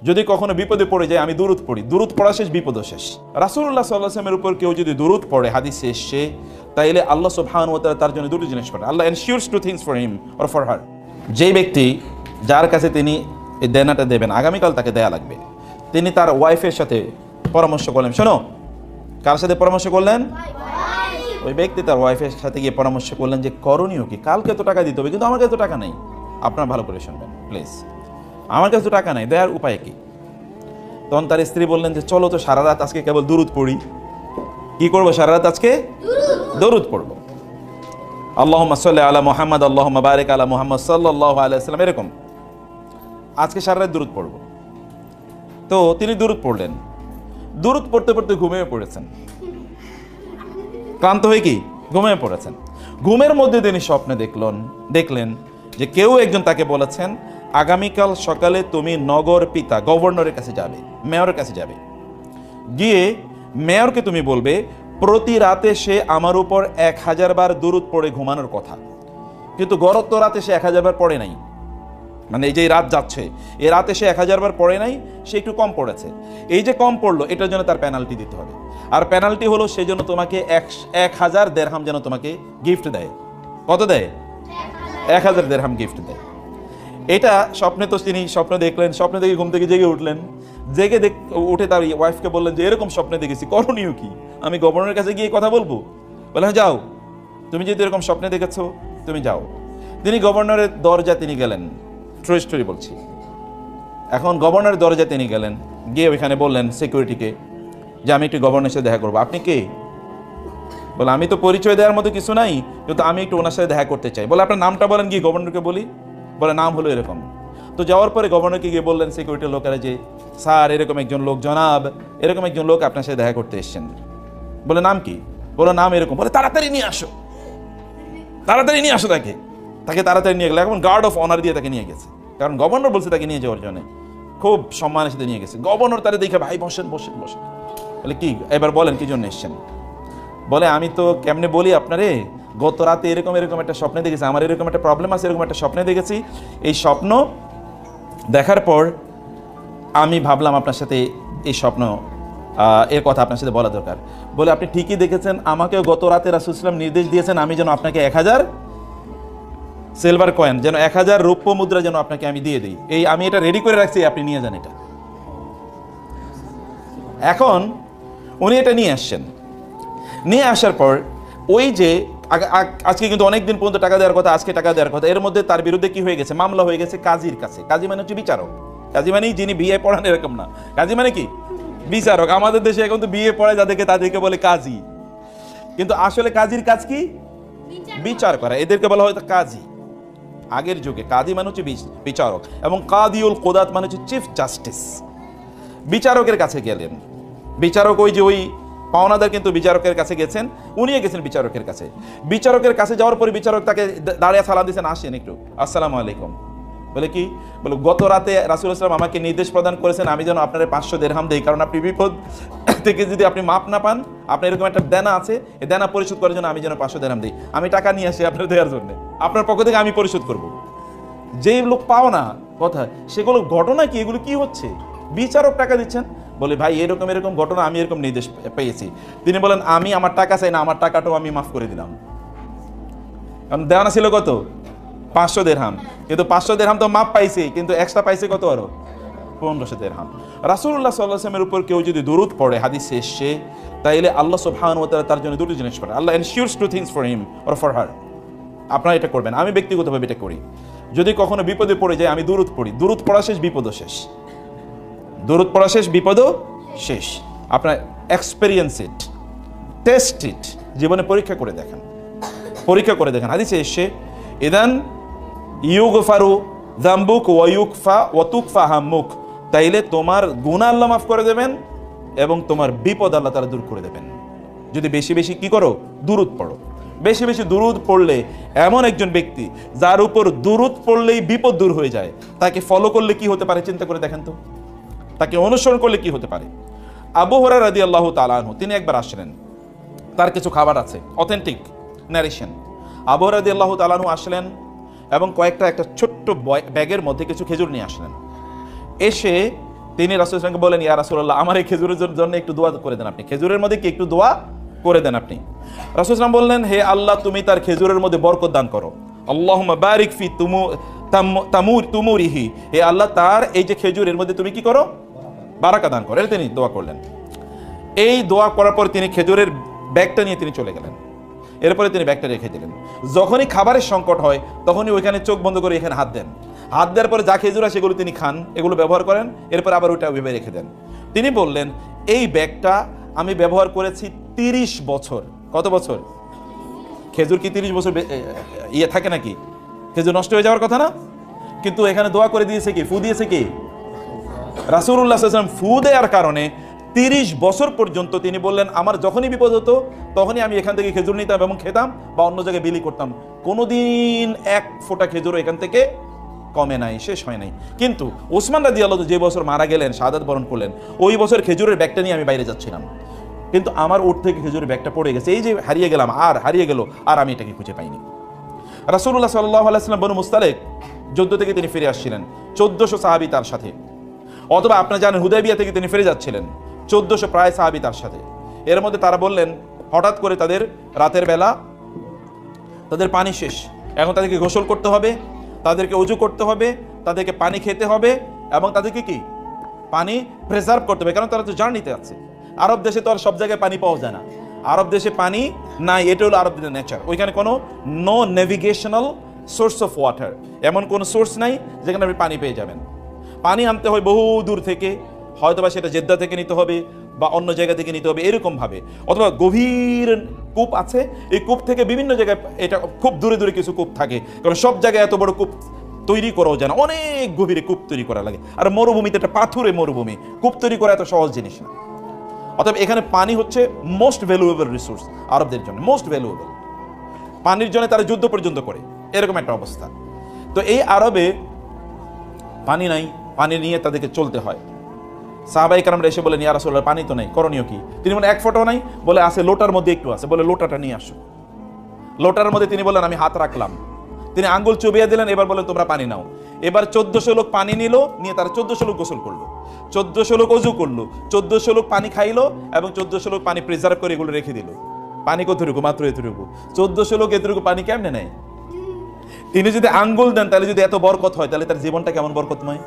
যদি কখনো বিপদে পড়ে যায় আমি দুরূদ পড়ি, দুরূদ পড়া শেষ বিপদ শেষ। রাসূলুল্লাহ সাল্লাল্লাহু আলাইহি ওয়াসাল্লামের উপর কেউ যদি দুরূদ পড়ে হাদিসে এসেছে, তাইলে আল্লাহ সুবহানাহু ওয়া তাআলা তার জন্য দুটো জিনিস করেন। Allah ensures two things for him or for her. যেই ব্যক্তি যার কাছে তিনি এই দেনাটা দেবেন আগামীকাল তাকে দেয়া লাগবে, তিনি তার ওয়াইফের সাথে পরামর্শ করলেন। শোনো, কার সাথে পরামর্শ করলেন? ওই ব্যক্তি তার ওয়াইফের সাথে গিয়ে পরামর্শ করলেন যে করণীয় কি, কালকে তো টাকা দিতে হবে কিন্তু আমার কাছে তো টাকা নেই। আপনার ভালো করে শুনবেন প্লিজ, আমার কাছে তো টাকা নেই, দেওয়ার উপায় কি? তখন তার স্ত্রী বললেন যে চলো তো সারা রাত আজকে কেবল দুরূদ পড়ি। কি করবো সারা রাত? আজকে দুরূদ পড়বো। আল্লাহুম্মা সাল্লি আলা মুহাম্মদ আল্লাহুম্মা বারিক আলা মুহাম্মদ সাল্লাল্লাহু আলাইহি ওয়াসাল্লাম, এরকম আজকে সারা রাত দুরূদ পড়বো। তো তিনি দুরূদ পড়লেন, দুরূদ পড়তে পড়তে ঘুমিয়ে পড়েছেন, ক্লান্ত হয়ে কি ঘুমিয়ে পড়েছেন। ঘুমের মধ্যে তিনি স্বপ্নে দেখলেন যে কেউ একজন তাকে বলেছেন আগামীকাল সকালে তুমি নগর পিতা গভর্নরের কাছে যাবে, মেয়রের কাছে যাবে, গিয়ে মেয়রকে তুমি বলবে প্রতি রাতে সে আমার উপর 1000 বার দুরূদ পড়ে ঘুমানোর কথা। কিন্তু গত রাতে সে 1000 বার পড়ে নাই, মানে এই যে রাত যাচ্ছে এই রাতে সে 1000 বার পড়ে নাই, সে একটু কম পড়েছে। এই যে কম পড়লো এটার জন্য তার পেনাল্টি দিতে হবে, আর পেনাল্টি হলো সেই জন্য তোমাকে 1000 দিরহাম যেন তোমাকে গিফট দেয়। কত দেয়? 1000 দিরহাম গিফট দেয়। এটা স্বপ্নে তো তিনি স্বপ্ন দেখলেন, স্বপ্ন দেখে ঘুম থেকে জেগে উঠলেন, জেগে উঠে তার ওয়াইফকে বললেন যে এরকম স্বপ্নে দেখেছি, করণীয় কি? আমি গভর্নরের কাছে গিয়ে কথা বলবো? বলে হ্যাঁ যাও, তুমি যদি এরকম স্বপ্নে দেখেছো তুমি যাও। তিনি গভর্নরের দরজা তিনি গেলেন, ট্রু স্টোরি বলছি। এখন গভর্নরের দরজা তিনি গেলেন, গিয়ে ওইখানে বললেন সিকিউরিটিকে যে আমি একটু গভর্নরের সাথে দেখা করবো। আপনি কে? বলে আমি তো পরিচয় দেওয়ার মতো কিছু নাই, কিন্তু আমি একটু ওনার সাথে দেখা করতে চাই। বলে আপনার নামটা বলেন, গিয়ে গভর্নরকে বলি। বলে নাম হলো এরকম। তো যাওয়ার পরে গভর্নরকে গিয়ে বললেন সিকিউরিটির লোকেরা যে স্যার এরকম একজন লোক, জনাব এরকম একজন লোক আপনার সাথে দেখা করতে এসেছেন। বলে নাম কি? বলে নাম এরকম। বলে তাড়াতাড়ি নিয়ে আসো, তাড়াতাড়ি নিয়ে আসো তাকে। তাকে তাড়াতাড়ি নিয়ে গেলে, এখন গার্ড অফ অনার দিয়ে তাকে নিয়ে গেছে, কারণ গভর্নর বলছে তাকে নিয়ে যাওয়ার জন্য, খুব সম্মানের সাথে নিয়ে গেছে। গভর্নর তারা দেখে ভাই বসেন বসেন বসেন। বলে কি এবার বলেন কি জন্য এসছেন? বলে আমি তো কেমনে বলি আপনারে, গত রাতে এরকম এরকম একটা স্বপ্নে দেখেছি, আমার এরকম একটা প্রবলেম আছে, এরকম একটা স্বপ্নে দেখেছি। এই স্বপ্ন দেখার পর আমি ভাবলাম আপনার সাথে এই স্বপ্ন এর কথা আপনার সাথে বলা দরকার। বলে আপনি ঠিকই দেখেছেন, আমাকেও গত রাতে রাসূল সাল্লাল্লাহু আলাইহি ওয়াসাল্লাম নির্দেশ দিয়েছেন আমি যেন আপনাকে 1000 সিলভার কয়েন, যেন 1000 রৌপ্য মুদ্রা যেন আপনাকে আমি দিয়ে দিই। এই আমি এটা রেডি করে রাখছি, আপনি নিয়ে যান এটা। এখন উনি এটা নিয়ে আসছেন, নিয়ে আসার পর ওই যে আজকে কিন্তু অনেকদিন পর্যন্ত টাকা দেওয়ার কথা, আজকে টাকা দেওয়ার কথা, এর মধ্যে তার বিরুদ্ধে কি হয়ে গেছে? মামলা হয়ে গেছে কাজীর কাছে। কাজী মানে হচ্ছে বিচারক। কাজী মানে যিনি বিয়ে পড়ান এরকম না, কাজী মানে কি বিচারক। আমাদের দেশে এখন তো বিয়ে পড়ায় তাদেরকে বলে কাজী, কিন্তু আসলে কাজীর কাজ কি? বিচার করা। এদেরকে বলা হয়তো কাজী। আগের যুগে কাজী মানে হচ্ছে বিচারক, এবং কাদিউল কোদাত মানে হচ্ছে চিফ জাস্টিস। বিচারকের কাছে গেলেন, বিচারক ওই যে ওই পাওনাদার কিন্তু বিচারকের কাছে গেছেন, উনিও গেছেন বিচারকের কাছে। বিচারকের কাছে যাওয়ার পরে বিচারক তাকে দাঁড়িয়ে সালাম দিয়েছেন, আসেন একটু, আসসালামু আলাইকুম। বলে কি? বলে গত রাতে রাসূল সাল্লাল্লাহু আলাইহি ওয়াসাল্লাম আমাকে নির্দেশ প্রদান করেছেন আমি যেন আপনার 500 দিরহাম দেই, কারণ আপনি বিপদ থেকে যদি আপনি মাপ না পান, আপনার এরকম একটা দেনা আছে, এই দেনা পরিশোধ করার জন্য আমি যেন 500 দিরহাম দিই। আমি টাকা নিয়ে আসি আপনার দেওয়ার জন্য, আপনার পক্ষ থেকে আমি পরিশোধ করব। যেই লোক পাও না কথা, সেগুলো ঘটনা কি, এগুলো কি হচ্ছে? বিচারক টাকা দিচ্ছেন। বলে ভাই এরকম এরকম ঘটনা, আমি এরকম নির্দেশ পেয়েছি। তিনি বলেন আমি আমার টাকা চাই না, আমার টাকাটাও আমি মাফ করে দিলাম। কারণ দেওয়ানা ছিল কত? 500 দিরহাম। কিন্তু 500 দিরহাম তো মাপ পাইছে, কিন্তু এক্সট্রা পাইছে কত? আরো 1500 দিরহাম। রাসূলুল্লাহ সাল্লাল্লাহু আলাইহি ওয়াসাল্লামের উপর কেউ যদি দুরূদ পড়ে হাদিসে এসেছে, তাইলে আল্লাহ সুবহানাহু ওয়া তাআলা তার জন্য দুটো জিনিস করেন। Allah ensures two things for him or for her. আপনারা এটা করবেন, আমি ব্যক্তিগতভাবে এটা করি। যদি কখনো বিপদে পড়ে যায় আমি দুরূদ পড়ি, দুরূদ পড়া শেষ বিপদও শেষ, দুরূদ পড়া শেষ বিপদও শেষ। আপনার এক্সপেরিয়েন্স ইট, টেস্ট ইট, জীবনে পরীক্ষা করে দেখেন, পরীক্ষা করে দেখেন। হাদিসে এসে ইদান ইউগফারু যামবুক ওয়া ইউকফা ওয়া তুকফা হাম্মুক, তাইলে তোমার গুনাহ আল্লাহ মাফ করে দেবেন এবং তোমার বিপদ আল্লাহ তাআলা দূর করে দেবেন। যদি বেশি বেশি কি করো? দুরূদ পড়ো। বেশি বেশি দুরূদ পড়লে এমন একজন ব্যক্তি যার উপর দুরূদ পড়লেই বিপদ দূর হয়ে যায়, তাকে ফলো করলে কি হতে পারে চিন্তা করে দেখেন তো, তাকে অনুসরণ করলে কি হতে পারে। আবু হুরায়রা রাদিয়াল্লাহু তাআলা আনহু তিনি একবার আসলেন, তার কিছু খাবার আছে, অথেন্টিক ন্যারেশন। আবু হুরায়রা রাদিয়াল্লাহু তাআলা আনহু আসলেন এবং একটা ছোট্ট ব্যাগের মধ্যে কিছু খেজুর নিয়ে আসলেন। এসে তিনি রাসূল সাল্লাল্লাহু আলাইহি ওয়াসাল্লামকে বলেন, ইয়া রাসূলুল্লাহ, আমার এই খেজুরের জন্য একটু দোয়া করে দেন আপনি, খেজুরের মধ্যে কি একটু দোয়া করে দেন আপনি। রাসূল সাল্লাল্লাহু আলাইহি ওয়াসাল্লাম বললেন, হে আল্লাহ, তুমি তার খেজুরের মধ্যে বরকত দান করো। আল্লাহুম্মা বারিক ফি তুমুরিহি, হে আল্লাহ, তার এই যে খেজুরের মধ্যে তুমি কি করো, বারাকা দান করো। তিনি দোয়া করলেন। এই দোয়া করার পর তিনি খেজুরের ব্যাগটা নিয়ে তিনি চলে গেলেন। এরপরে তিনি ব্যাগটা রেখে দিলেন। যখনই খাবারের সংকট হয় তখনই ওইখানে চোখ বন্ধ করে এখানে হাত দেন। হাত দেওয়ার পরে যা খেজুর হয় সেগুলো তিনি খান, এগুলো ব্যবহার করেন, এরপর আবার ওইটা ওইভাবে রেখে দেন। তিনি বললেন, এই ব্যাগটা আমি ব্যবহার করেছি 30 বছর। কত বছর? খেজুর কি 30 বছর ইয়ে থাকে নাকি? খেজুর নষ্ট হয়ে যাওয়ার কথা না? কিন্তু এখানে দোয়া করে দিয়েছে কি, ফু দিয়েছে কি? রাসূলুল্লাহ সাল্লাল্লাহু আলাইহি ওয়াসাল্লাম ফু দেওয়ার কারণে 30 বছর পর্যন্ত তিনি বললেন, আমার যখনই বিপদ হতো তখনই আমি এখান থেকে খেজুর নিতাম এবং খেতাম বা অন্য জায়গায় বিলি করতাম। কোনোদিন এক ফোঁটা খেজুর এখান থেকে কমে নাই, শেষ হয় নাই। কিন্তু ওসমান রাদিয়াল্লাহু আনহু যে বছর মারা গেলেন, শাহাদাত বরণ করলেন, ওই বছর খেজুরের ব্যাগটা নিয়ে আমি বাইরে যাচ্ছিলাম, কিন্তু আমার উট থেকে খেজুরের ব্যাগটা পড়ে গেছে। এই যে হারিয়ে গেলাম, আর হারিয়ে গেল, আর আমি এটাকে খুঁজে পাইনি। রাসূলুল্লাহ সাল্লাল্লাহু আলাইহি ওয়াসাল্লাম বনু মুস্তালিক যুদ্ধ থেকে তিনি ফিরে আসছিলেন, 1400 সাহাবী তার সাথে। অথবা আপনারা জানেন হুদায়বিয়া থেকে তিনি ফিরে যাচ্ছিলেন, 1400 প্রায় সাহাবী তার সাথে। এর মধ্যে তারা বললেন, হঠাৎ করে তাদের রাতের বেলা তাদের পানি শেষ, এখন তাদেরকে গোসল করতে হবে, তাদেরকে ওযু করতে হবে, তাদেরকে পানি খেতে হবে এবং তাদেরকে কি পানি প্রিজার্ভ করতে হবে, কারণ তারা তো জার্নিতে আছে। আরব দেশে তো আর সব জায়গায় পানি পাওয়া যায় না, আরব দেশে পানি নাই, এটা হলো আরবদের নেচার। ওইখানে কোনো no navigational source of water, এমন কোনো সোর্স নাই যেখানে আপনি পানি পেয়ে যাবেন। পানি আনতে হয় বহু দূর থেকে, হয়তোবা সেটা জেদ্দা থেকে নিতে হবে বা অন্য জায়গা থেকে নিতে হবে, এরকমভাবে। অথবা গভীর কূপ আছে, এই কূপ থেকে বিভিন্ন জায়গায়, এটা খুব দূরে দূরে কিছু কূপ থাকে, কারণ সব জায়গায় এত বড় কূপ তৈরি করাও যায় না, অনেক গভীরে কূপ তৈরি করা লাগে। আর মরুভূমিতে, একটা পাথুরে মরুভূমি, কূপ তৈরি করা এত সহজ জিনিস না। অতএব এখানে পানি হচ্ছে মোস্ট ভ্যালুয়েবল রিসোর্স আরবদের জন্য, মোস্ট ভ্যালুয়েবল। পানির জন্য তারা যুদ্ধ পর্যন্ত করে, এরকম একটা অবস্থা। তো এই আরবে পানি নাই, পানি নিয়ে তাদেরকে চলতে হয়। সাহাবায়ে কেরামরা এসে বলেন, ইয়া রাসূলুল্লাহ, পানি তো নাই, করণীয় কি? তিনি বলেন, এক ফোঁটাও নাই। বলে, আছে, লোটার মধ্যে একটু আছে। বলে, লোটাটা নিয়ে আসো। লোটার মধ্যে তিনি বলেন, আমি হাত রাখলাম। তিনি আঙ্গুল চুবিয়ে দিলেন, এবার বলেন, তোমরা পানি নাও। এবার 1400 লোক পানি নিল, নিয়ে তারা 1400 লোক গোসল করলো, 1400 লোক ওযু করলো, 1400 লোক পানি খাইলো এবং 1400 লোক পানি প্রিজার্ভ করে এগুলো রেখে দিল। পানি কতটুকু? মাত্র এতটুকু। 1400 লোক এতটুকু পানি কেমনে নেয়? তিনি যদি আঙ্গুল দেন, তাহলে যদি এত বরকত হয়, তাহলে তার জীবনটা কেমন বরকতময়।